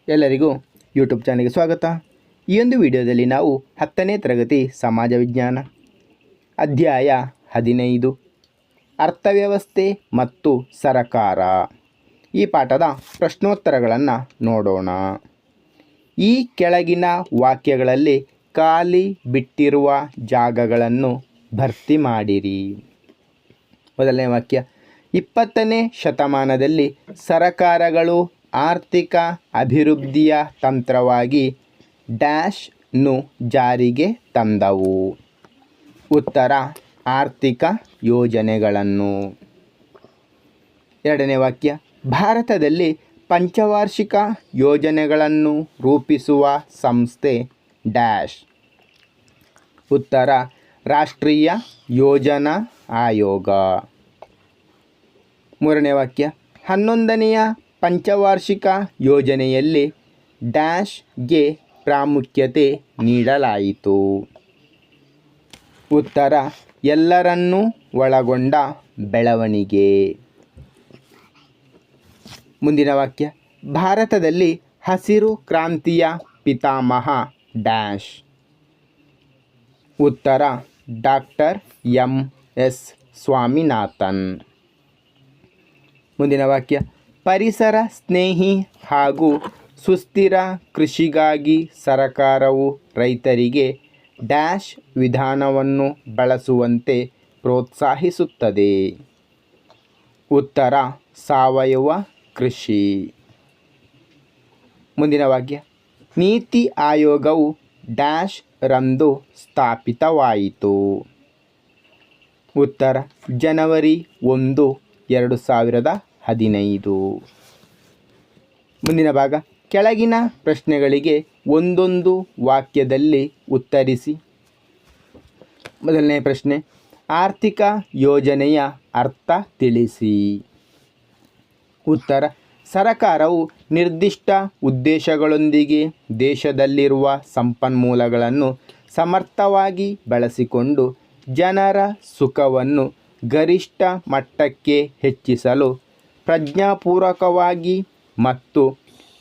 ಎಲ್ಲರಿಗೂ ಯೂಟ್ಯೂಬ್ ಚಾನಲ್ಗೆ ಸ್ವಾಗತ. ಈ ಒಂದು ವಿಡಿಯೋದಲ್ಲಿ ನಾವು 10ನೇ ತರಗತಿ ಸಮಾಜ ವಿಜ್ಞಾನ ಅಧ್ಯಾಯ 15 ಅರ್ಥವ್ಯವಸ್ಥೆ ಮತ್ತು ಸರಕಾರ ಈ ಪಾಠದ ಪ್ರಶ್ನೋತ್ತರಗಳನ್ನು ನೋಡೋಣ. ಈ ಕೆಳಗಿನ ವಾಕ್ಯಗಳಲ್ಲಿ ಖಾಲಿ ಬಿಟ್ಟಿರುವ ಜಾಗಗಳನ್ನು ಭರ್ತಿ ಮಾಡಿರಿ. ಮೊದಲನೇ ವಾಕ್ಯ, 20ನೇ ಶತಮಾನದಲ್ಲಿ ಸರಕಾರಗಳು ಆರ್ಥಿಕ ಅಭಿವೃದ್ಧಿಯ ತಂತ್ರವಾಗಿ ಡ್ಯಾಶ್ನು ಜಾರಿಗೆ ತಂದವು. ಉತ್ತರ, ಆರ್ಥಿಕ ಯೋಜನೆಗಳನ್ನು. ಎರಡನೇ ವಾಕ್ಯ, ಭಾರತದಲ್ಲಿ ಪಂಚವಾರ್ಷಿಕ ಯೋಜನೆಗಳನ್ನು ರೂಪಿಸುವ ಸಂಸ್ಥೆ ಡ್ಯಾಶ್. ಉತ್ತರ, ರಾಷ್ಟ್ರೀಯ ಯೋಜನಾ ಆಯೋಗ. ಮೂರನೇ ವಾಕ್ಯ, 11ನೆಯ ಪಂಚವಾರ್ಷಿಕ ಯೋಜನೆಯಲ್ಲಿ ಡ್ಯಾಶ್ಗೆ ಪ್ರಾಮುಖ್ಯತೆ ನೀಡಲಾಯಿತು. ಉತ್ತರ, ಎಲ್ಲರನ್ನೂ ಒಳಗೊಂಡ ಬೆಳವಣಿಗೆ. ಮುಂದಿನ ವಾಕ್ಯ, ಭಾರತದಲ್ಲಿ ಹಸಿರು ಕ್ರಾಂತಿಯ ಪಿತಾಮಹ ಡ್ಯಾಶ್. ಉತ್ತರ, ಡಾಕ್ಟರ್ ಎಂ.ಎಸ್. ಸ್ವಾಮಿನಾಥನ್. ಮುಂದಿನ ವಾಕ್ಯ, ಪರಿಸರ ಸ್ನೇಹಿ ಹಾಗೂ ಸುಸ್ಥಿರ ಕೃಷಿಗಾಗಿ ಸರಕಾರವು ರೈತರಿಗೆ ಡ್ಯಾಶ್ ವಿಧಾನವನ್ನು ಬಳಸುವಂತೆ ಪ್ರೋತ್ಸಾಹಿಸುತ್ತದೆ. ಉತ್ತರ, ಸಾವಯವ ಕೃಷಿ. ಮುಂದಿನ ವಾಕ್ಯ, ನೀತಿ ಆಯೋಗವು ಡ್ಯಾಶ್ ರಂದು ಸ್ಥಾಪಿತವಾಯಿತು. ಉತ್ತರ, ಜನವರಿ 1, 2015. ಮುಂದಿನ ಭಾಗ, ಕೆಳಗಿನ ಪ್ರಶ್ನೆಗಳಿಗೆ ಒಂದೊಂದು ವಾಕ್ಯದಲ್ಲಿ ಉತ್ತರಿಸಿ. ಮೊದಲನೇ ಪ್ರಶ್ನೆ, ಆರ್ಥಿಕ ಯೋಜನೆಯ ಅರ್ಥ ತಿಳಿಸಿ. ಉತ್ತರ, ಸರಕಾರವು ನಿರ್ದಿಷ್ಟ ಉದ್ದೇಶಗಳೊಂದಿಗೆ ದೇಶದಲ್ಲಿರುವ ಸಂಪನ್ಮೂಲಗಳನ್ನು ಸಮರ್ಥವಾಗಿ ಬಳಸಿಕೊಂಡು ಜನರ ಸುಖವನ್ನು ಗರಿಷ್ಠ ಮಟ್ಟಕ್ಕೆ ಹೆಚ್ಚಿಸಲು ಪ್ರಜ್ಞಾಪೂರ್ವಕವಾಗಿ ಮತ್ತು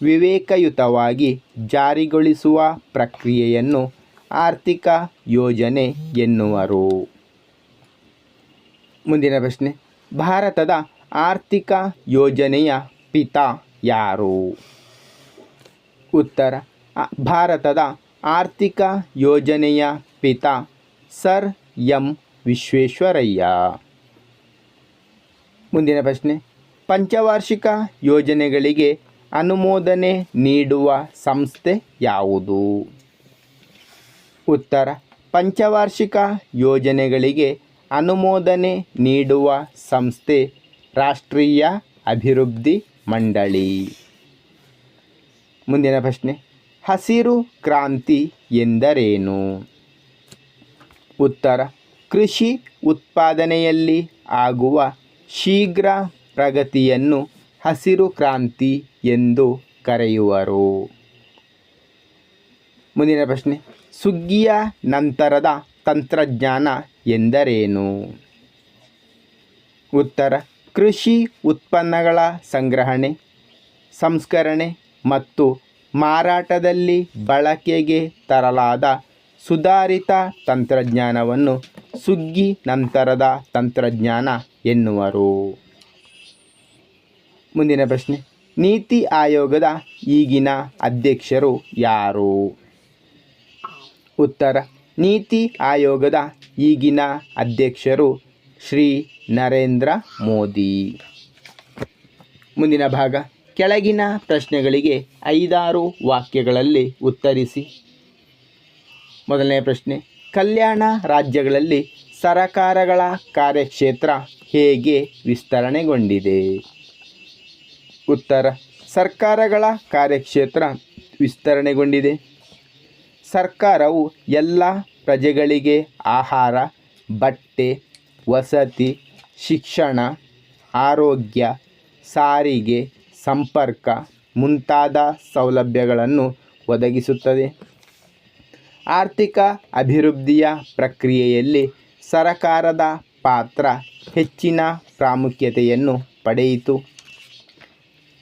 ವಿವೇಕಯುತವಾಗಿ ಜಾರಿಗೊಳಿಸುವ ಪ್ರಕ್ರಿಯೆಯನ್ನು ಆರ್ಥಿಕ ಯೋಜನೆ ಎನ್ನುವರು. ಮುಂದಿನ ಪ್ರಶ್ನೆ, ಭಾರತದ ಆರ್ಥಿಕ ಯೋಜನೆಯ ಪಿತಾ ಯಾರು? ಉತ್ತರ, ಭಾರತದ ಆರ್ಥಿಕ ಯೋಜನೆಯ ಪಿತಾ ಸರ್ ಎಂ ವಿಶ್ವೇಶ್ವರಯ್ಯ. ಮುಂದಿನ ಪ್ರಶ್ನೆ, ಪಂಚವಾರ್ಷಿಕ ಯೋಜನೆಗಳಿಗೆ ಅನುಮೋದನೆ ನೀಡುವ ಸಂಸ್ಥೆ ಯಾವುದು? ಉತ್ತರ, ಪಂಚವಾರ್ಷಿಕ ಯೋಜನೆಗಳಿಗೆ ಅನುಮೋದನೆ ನೀಡುವ ಸಂಸ್ಥೆ ರಾಷ್ಟ್ರೀಯ ಅಭಿವೃದ್ಧಿ ಮಂಡಳಿ. ಮುಂದಿನ ಪ್ರಶ್ನೆ, ಹಸಿರು ಕ್ರಾಂತಿ ಎಂದರೇನು? ಉತ್ತರ, ಕೃಷಿ ಉತ್ಪಾದನೆಯಲ್ಲಿ ಆಗುವ ಶೀಘ್ರ ಪ್ರಗತಿಯನ್ನು ಹಸಿರು ಕ್ರಾಂತಿ ಎಂದು ಕರೆಯುವರು. ಮುಂದಿನ ಪ್ರಶ್ನೆ, ಸುಗ್ಗಿಯ ನಂತರದ ತಂತ್ರಜ್ಞಾನ ಎಂದರೇನು? ಉತ್ತರ, ಕೃಷಿ ಉತ್ಪನ್ನಗಳ ಸಂಗ್ರಹಣೆ, ಸಂಸ್ಕರಣೆ ಮತ್ತು ಮಾರಾಟದಲ್ಲಿ ಬಳಕೆಗೆ ತರಲಾದ ಸುಧಾರಿತ ತಂತ್ರಜ್ಞಾನವನ್ನು ಸುಗ್ಗಿ ನಂತರದ ತಂತ್ರಜ್ಞಾನ ಎನ್ನುವರು. ಮುಂದಿನ ಪ್ರಶ್ನೆ, ನೀತಿ ಆಯೋಗದ ಈಗಿನ ಅಧ್ಯಕ್ಷರು ಯಾರು? ಉತ್ತರ, ನೀತಿ ಆಯೋಗದ ಈಗಿನ ಅಧ್ಯಕ್ಷರು ಶ್ರೀ ನರೇಂದ್ರ ಮೋದಿ. ಮುಂದಿನ ಭಾಗ, ಕೆಳಗಿನ ಪ್ರಶ್ನೆಗಳಿಗೆ 5 ವಾಕ್ಯಗಳಲ್ಲಿ ಉತ್ತರಿಸಿ. ಮೊದಲನೇ ಪ್ರಶ್ನೆ, ಕಲ್ಯಾಣ ರಾಜ್ಯಗಳಲ್ಲಿ ಸರಕಾರಗಳ ಕಾರ್ಯಕ್ಷೇತ್ರ ಹೇಗೆ ವಿಸ್ತರಣೆಗೊಂಡಿದೆ? ಉತ್ತರ, ಸರ್ಕಾರಗಳ ಕಾರ್ಯಕ್ಷೇತ್ರ ವಿಸ್ತರಣೆಗೊಂಡಿದೆ. ಸರ್ಕಾರವು ಎಲ್ಲ ಪ್ರಜೆಗಳಿಗೆ ಆಹಾರ, ಬಟ್ಟೆ, ವಸತಿ, ಶಿಕ್ಷಣ, ಆರೋಗ್ಯ, ಸಾರಿಗೆ, ಸಂಪರ್ಕ ಮುಂತಾದ ಸೌಲಭ್ಯಗಳನ್ನು ಒದಗಿಸುತ್ತದೆ. ಆರ್ಥಿಕ ಅಭಿವೃದ್ಧಿಯ ಪ್ರಕ್ರಿಯೆಯಲ್ಲಿ ಸರಕಾರದ ಪಾತ್ರ ಹೆಚ್ಚಿನ ಪ್ರಾಮುಖ್ಯತೆಯನ್ನು ಪಡೆಯಿತು.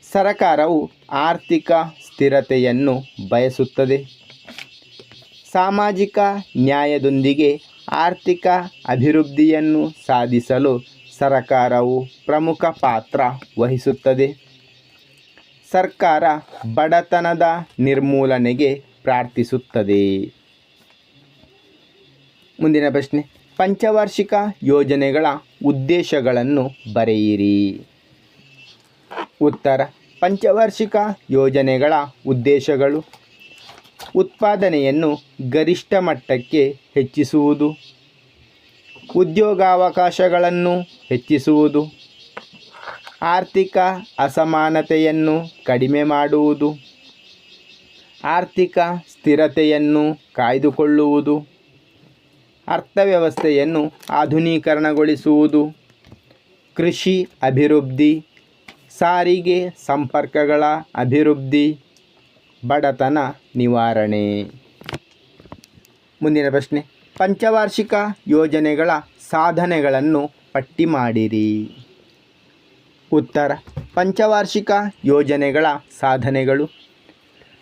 ಸರಕಾರವು ಆರ್ಥಿಕ ಸ್ಥಿರತೆಯನ್ನು ಬಯಸುತ್ತದೆ. ಸಾಮಾಜಿಕ ನ್ಯಾಯದೊಂದಿಗೆ ಆರ್ಥಿಕ ಅಭಿವೃದ್ಧಿಯನ್ನು ಸಾಧಿಸಲು ಸರ್ಕಾರವು ಪ್ರಮುಖ ಪಾತ್ರ ವಹಿಸುತ್ತದೆ. ಸರ್ಕಾರ ಬಡತನದ ನಿರ್ಮೂಲನೆಗೆ ಪ್ರಾರ್ಥಿಸುತ್ತದೆ. ಮುಂದಿನ ಪ್ರಶ್ನೆ, ಪಂಚವಾರ್ಷಿಕ ಯೋಜನೆಗಳ ಉದ್ದೇಶಗಳನ್ನು ಬರೆಯಿರಿ. ಉತ್ತರ: ಪಂಚವಾರ್ಷಿಕ ಯೋಜನೆಗಳ ಉದ್ದೇಶಗಳು: ಉತ್ಪಾದನೆಯನ್ನು ಗರಿಷ್ಠ ಮಟ್ಟಕ್ಕೆ ಹೆಚ್ಚಿಸುವುದು, ಉದ್ಯೋಗಾವಕಾಶಗಳನ್ನು ಹೆಚ್ಚಿಸುವುದು, ಆರ್ಥಿಕ ಅಸಮಾನತೆಯನ್ನು ಕಡಿಮೆ ಮಾಡುವುದು, ಆರ್ಥಿಕ ಸ್ಥಿರತೆಯನ್ನು ಕಾಯ್ದುಕೊಳ್ಳುವುದು, ಅರ್ಥವ್ಯವಸ್ಥೆಯನ್ನು ಆಧುನೀಕರಣಗೊಳಿಸುವುದು, ಕೃಷಿ ಅಭಿವೃದ್ಧಿ, ಸಾರಿಗೆ ಸಂಪರ್ಕಗಳ ಅಭಿವೃದ್ಧಿ, ಬಡತನ ನಿವಾರಣೆ. ಮುಂದಿನ ಪ್ರಶ್ನೆ, ಪಂಚವಾರ್ಷಿಕ ಯೋಜನೆಗಳ ಸಾಧನೆಗಳನ್ನು ಪಟ್ಟಿ ಮಾಡಿರಿ. ಉತ್ತರ: ಪಂಚವಾರ್ಷಿಕ ಯೋಜನೆಗಳ ಸಾಧನೆಗಳು: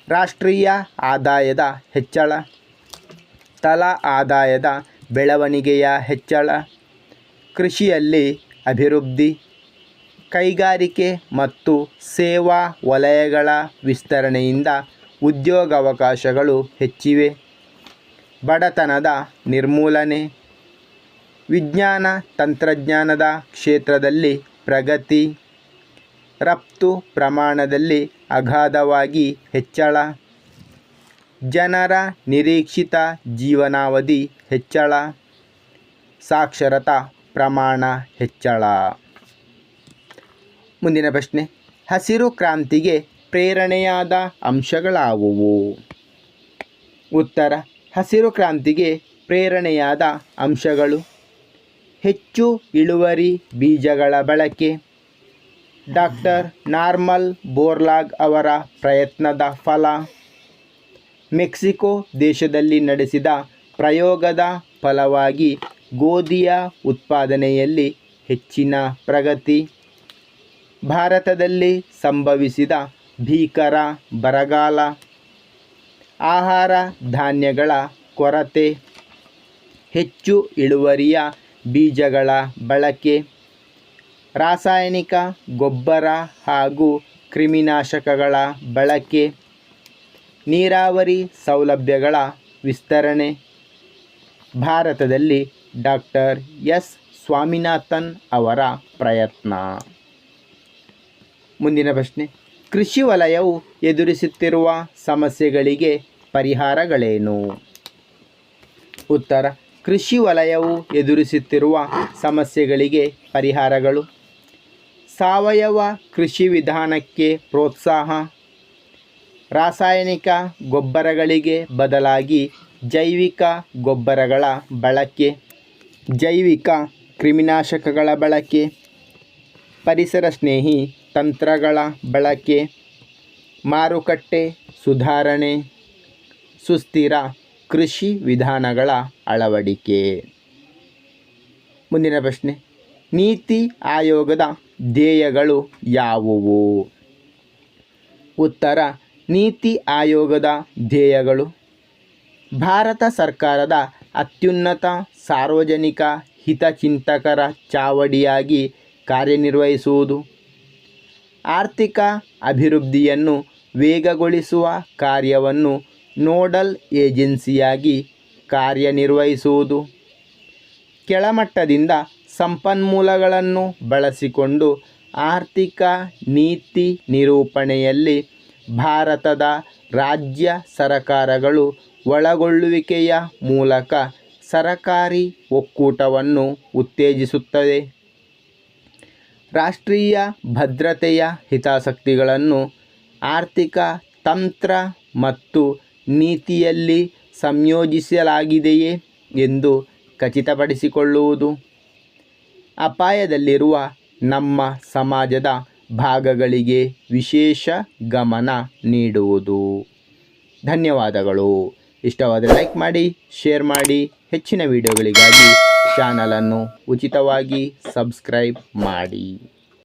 ರಾಷ್ಟ್ರೀಯ ಆದಾಯದ ಹೆಚ್ಚಳ, ತಲಾ ಆದಾಯದ ಬೆಳವಣಿಗೆಯ ಹೆಚ್ಚಳ, ಕೃಷಿಯಲ್ಲಿ ಅಭಿವೃದ್ಧಿ, ಕೈಗಾರಿಕೆ ಮತ್ತು ಸೇವಾ ವಲಯಗಳ ವಿಸ್ತರಣೆಯಿಂದ ಉದ್ಯೋಗಾವಕಾಶಗಳು ಹೆಚ್ಚಿವೆ, ಬಡತನದ ನಿರ್ಮೂಲನೆ, ವಿಜ್ಞಾನ ತಂತ್ರಜ್ಞಾನದ ಕ್ಷೇತ್ರದಲ್ಲಿ ಪ್ರಗತಿ, ರಫ್ತು ಪ್ರಮಾಣದಲ್ಲಿ ಅಗಾಧವಾಗಿ ಹೆಚ್ಚಳ, ಜನರ ನಿರೀಕ್ಷಿತ ಜೀವನಾವಧಿ ಹೆಚ್ಚಳ, ಸಾಕ್ಷರತಾ ಪ್ರಮಾಣ ಹೆಚ್ಚಳ. ಮುಂದಿನ ಪ್ರಶ್ನೆ, ಹಸಿರು ಕ್ರಾಂತಿಗೆ ಪ್ರೇರಣೆಯಾದ ಅಂಶಗಳಾವುವು? ಉತ್ತರ: ಹಸಿರು ಕ್ರಾಂತಿಗೆ ಪ್ರೇರಣೆಯಾದ ಅಂಶಗಳು: ಹೆಚ್ಚು ಇಳುವರಿ ಬೀಜಗಳ ಬಳಕೆ, ಡಾಕ್ಟರ್ ನಾರ್ಮನ್ ಬೋರ್ಲಾಗ್ ಅವರ ಪ್ರಯತ್ನದ ಫಲ, ಮೆಕ್ಸಿಕೋ ದೇಶದಲ್ಲಿ ನಡೆಸಿದ ಪ್ರಯೋಗದ ಫಲವಾಗಿ ಗೋಧಿಯ ಉತ್ಪಾದನೆಯಲ್ಲಿ ಹೆಚ್ಚಿನ ಪ್ರಗತಿ, ಭಾರತದಲ್ಲಿ ಸಂಭವಿಸಿದ ಭೀಕರ ಬರಗಾಲ, ಆಹಾರ ಧಾನ್ಯಗಳ ಕೊರತೆ, ಹೆಚ್ಚು ಇಳುವರಿಯ ಬೀಜಗಳ ಬಳಕೆ, ರಾಸಾಯನಿಕ ಗೊಬ್ಬರ ಹಾಗೂ ಕ್ರಿಮಿನಾಶಕಗಳ ಬಳಕೆ, ನೀರಾವರಿ ಸೌಲಭ್ಯಗಳ ವಿಸ್ತರಣೆ, ಭಾರತದಲ್ಲಿ ಡಾಕ್ಟರ್ ಎಸ್ ಸ್ವಾಮಿನಾಥನ್ ಅವರ ಪ್ರಯತ್ನ. ಮುಂದಿನ ಪ್ರಶ್ನೆ, ಕೃಷಿ ವಲಯವು ಎದುರಿಸುತ್ತಿರುವ ಸಮಸ್ಯೆಗಳಿಗೆ ಪರಿಹಾರಗಳೇನು? ಉತ್ತರ: ಕೃಷಿ ವಲಯವು ಎದುರಿಸುತ್ತಿರುವ ಸಮಸ್ಯೆಗಳಿಗೆ ಪರಿಹಾರಗಳು: ಸಾವಯವ ಕೃಷಿ ವಿಧಾನಕ್ಕೆ ಪ್ರೋತ್ಸಾಹ, ರಾಸಾಯನಿಕ ಗೊಬ್ಬರಗಳಿಗೆ ಬದಲಾಗಿ ಜೈವಿಕ ಗೊಬ್ಬರಗಳ ಬಳಕೆ, ಜೈವಿಕ ಕ್ರಿಮಿನಾಶಕಗಳ ಬಳಕೆ, ಪರಿಸರ ಸ್ನೇಹಿ ತಂತ್ರಗಳ ಬಳಕೆ, ಮಾರುಕಟ್ಟೆ ಸುಧಾರಣೆ, ಸುಸ್ಥಿರ ಕೃಷಿ ವಿಧಾನಗಳ ಅಳವಡಿಕೆ. ಮುಂದಿನ ಪ್ರಶ್ನೆ, ನೀತಿ ಆಯೋಗದ ಧ್ಯೇಯಗಳು ಯಾವುವು? ಉತ್ತರ: ನೀತಿ ಆಯೋಗದ ಧ್ಯೇಯಗಳು: ಭಾರತ ಸರ್ಕಾರದ ಅತ್ಯುನ್ನತ ಸಾರ್ವಜನಿಕ ಹಿತಚಿಂತಕರ ಚಾವಡಿಯಾಗಿ ಕಾರ್ಯನಿರ್ವಹಿಸುವುದು, ಆರ್ಥಿಕ ಅಭಿವೃದ್ಧಿಯನ್ನು ವೇಗಗೊಳಿಸುವ ಕಾರ್ಯವನ್ನು ನೋಡಲ್ ಏಜೆನ್ಸಿಯಾಗಿ ಕಾರ್ಯನಿರ್ವಹಿಸುವುದು, ಕೆಳಮಟ್ಟದಿಂದ ಸಂಪನ್ಮೂಲಗಳನ್ನು ಬಳಸಿಕೊಂಡು ಆರ್ಥಿಕ ನೀತಿ ನಿರೂಪಣೆಯಲ್ಲಿ ಭಾರತದ ರಾಜ್ಯ ಸರ್ಕಾರಗಳು ಒಳಗೊಳ್ಳುವಿಕೆಯ ಮೂಲಕ ಸರಕಾರಿ ಒಕ್ಕೂಟವನ್ನು ಉತ್ತೇಜಿಸುತ್ತದೆ, ರಾಷ್ಟ್ರೀಯ ಭದ್ರತೆಯ ಹಿತಾಸಕ್ತಿಗಳನ್ನು ಆರ್ಥಿಕ ತಂತ್ರ ಮತ್ತು ನೀತಿಯಲ್ಲಿ ಸಂಯೋಜಿಸಲಾಗಿದೆಯೇ ಎಂದು ಖಚಿತಪಡಿಸಿಕೊಳ್ಳುವುದು, ಅಪಾಯದಲ್ಲಿರುವ ನಮ್ಮ ಸಮಾಜದ ಭಾಗಗಳಿಗೆ ವಿಶೇಷ ಗಮನ ನೀಡುವುದು. ಧನ್ಯವಾದಗಳು. ಇಷ್ಟವಾದರೆ ಲೈಕ್ ಮಾಡಿ, ಶೇರ್ ಮಾಡಿ. ಹೆಚ್ಚಿನ ವಿಡಿಯೋಗಳಿಗಾಗಿ ಚಾನಲನ್ನು ಉಚಿತವಾಗಿ ಸಬ್ಸ್ಕ್ರೈಬ್ ಮಾಡಿ.